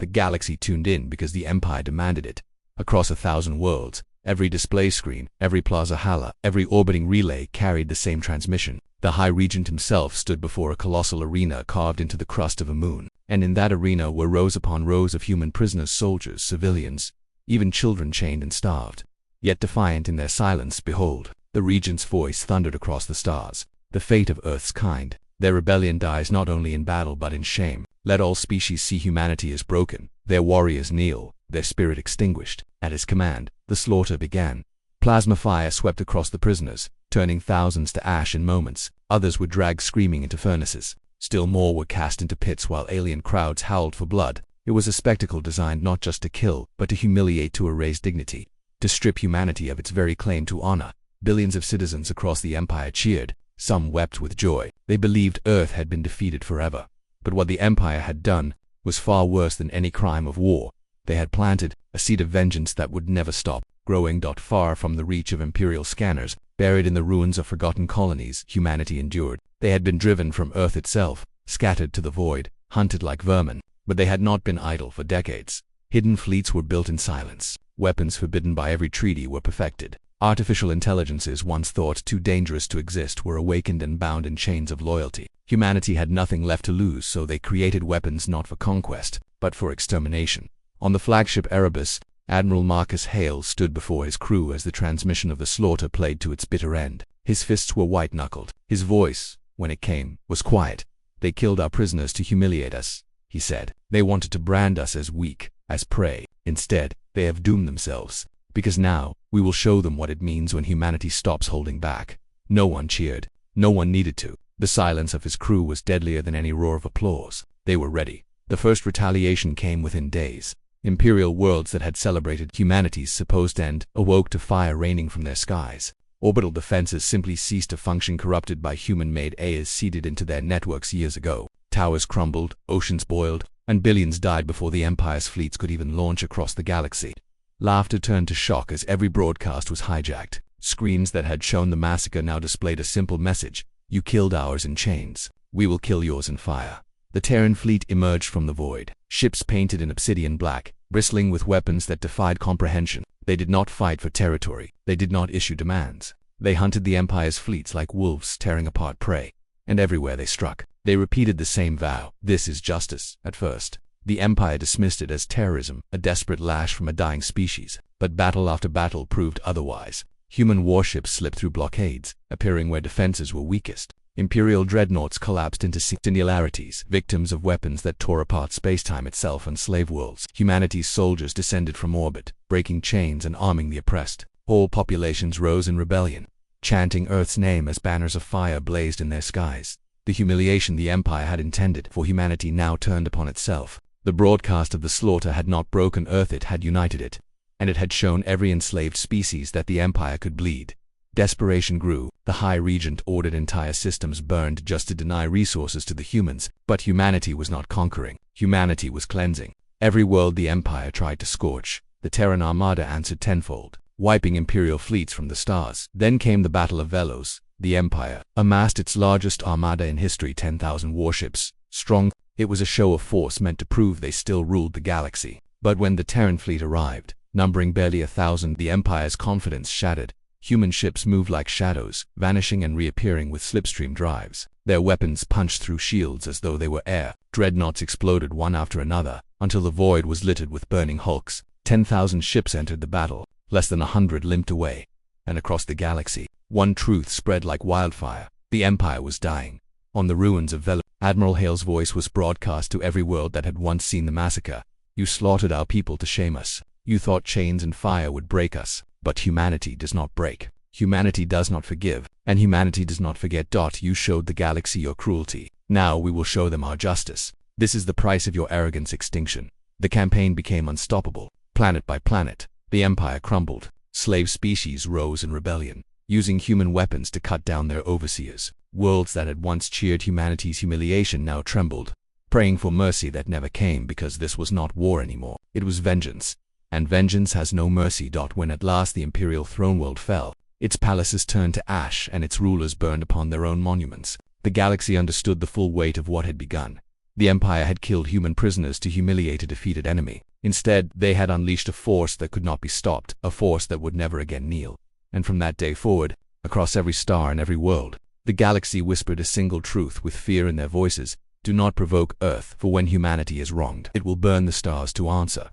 The galaxy tuned in because the Empire demanded it. Across 1,000 worlds, every display screen, every plaza hala, every orbiting relay carried the same transmission. The High Regent himself stood before a colossal arena carved into the crust of a moon, and in that arena were rows upon rows of human prisoners, soldiers, civilians, even children chained and starved. Yet defiant in their silence, behold, the Regent's voice thundered across the stars. The fate of Earth's kind. Their rebellion dies not only in battle but in shame. Let all species see humanity is broken. Their warriors kneel, their spirit extinguished. At his command, the slaughter began. Plasma fire swept across the prisoners, turning thousands to ash in moments. Others were dragged screaming into furnaces. Still more were cast into pits while alien crowds howled for blood. It was a spectacle designed not just to kill, but to humiliate, to erase dignity, to strip humanity of its very claim to honor. Billions of citizens across the Empire cheered. Some wept with joy. They believed Earth had been defeated forever. But what the Empire had done was far worse than any crime of war. They had planted a seed of vengeance that would never stop, growing far from the reach of Imperial scanners. Buried in the ruins of forgotten colonies, humanity endured. They had been driven from Earth itself, scattered to the void, hunted like vermin. But they had not been idle for decades. Hidden fleets were built in silence. Weapons forbidden by every treaty were perfected. Artificial intelligences once thought too dangerous to exist were awakened and bound in chains of loyalty. Humanity had nothing left to lose, so they created weapons not for conquest, but for extermination. On the flagship Erebus, Admiral Marcus Hale stood before his crew as the transmission of the slaughter played to its bitter end. His fists were white-knuckled. His voice, when it came, was quiet. "They killed our prisoners to humiliate us," he said. "They wanted to brand us as weak, as prey. Instead, they have doomed themselves. Because now, we will show them what it means when humanity stops holding back." No one cheered. No one needed to. The silence of his crew was deadlier than any roar of applause. They were ready. The first retaliation came within days. Imperial worlds that had celebrated humanity's supposed end awoke to fire raining from their skies. Orbital defenses simply ceased to function, corrupted by human-made AIs seeded into their networks years ago. Towers crumbled, oceans boiled, and billions died before the Empire's fleets could even launch across the galaxy. Laughter turned to shock as every broadcast was hijacked. Screens that had shown the massacre now displayed a simple message: "You killed ours in chains. We will kill yours in fire." The Terran fleet emerged from the void, ships painted in obsidian black, bristling with weapons that defied comprehension. They did not fight for territory. They did not issue demands. They hunted the Empire's fleets like wolves tearing apart prey. And everywhere they struck, they repeated the same vow: "This is justice." At first, the Empire dismissed it as terrorism, a desperate lash from a dying species. But battle after battle proved otherwise. Human warships slipped through blockades, appearing where defenses were weakest. Imperial dreadnoughts collapsed into singularities, victims of weapons that tore apart spacetime itself and slave worlds. Humanity's soldiers descended from orbit, breaking chains and arming the oppressed. Whole populations rose in rebellion, chanting Earth's name as banners of fire blazed in their skies. The humiliation the Empire had intended for humanity now turned upon itself. The broadcast of the slaughter had not broken Earth, it had united it. And it had shown every enslaved species that the Empire could bleed. Desperation grew. The High Regent ordered entire systems burned just to deny resources to the humans. But humanity was not conquering. Humanity was cleansing. Every world the Empire tried to scorch, the Terran Armada answered tenfold, wiping Imperial fleets from the stars. Then came the Battle of Velos. The Empire amassed its largest armada in history, 10,000 warships. Strong, it was a show of force meant to prove they still ruled the galaxy. But when the Terran fleet arrived, numbering barely 1,000, the Empire's confidence shattered. Human ships moved like shadows, vanishing and reappearing with slipstream drives. Their weapons punched through shields as though they were air. Dreadnoughts exploded one after another, until the void was littered with burning hulks. 10,000 ships entered the battle. Less than 100 limped away. And across the galaxy, one truth spread like wildfire: the Empire was dying. On the ruins of Velos, Admiral Hale's voice was broadcast to every world that had once seen the massacre. "You slaughtered our people to shame us. You thought chains and fire would break us. But humanity does not break. Humanity does not forgive. And humanity does not forget. You showed the galaxy your cruelty. Now we will show them our justice. This is the price of your arrogance: extinction." The campaign became unstoppable. Planet by planet, the Empire crumbled. Slave species rose in rebellion, using human weapons to cut down their overseers. Worlds that had once cheered humanity's humiliation now trembled, praying for mercy that never came, because this was not war anymore. It was vengeance. And vengeance has no mercy. When at last the Imperial throne world fell, its palaces turned to ash and its rulers burned upon their own monuments, the galaxy understood the full weight of what had begun. The Empire had killed human prisoners to humiliate a defeated enemy. Instead, they had unleashed a force that could not be stopped, a force that would never again kneel. And from that day forward, across every star and every world, the galaxy whispered a single truth with fear in their voices: do not provoke Earth, for when humanity is wronged, it will burn the stars to answer.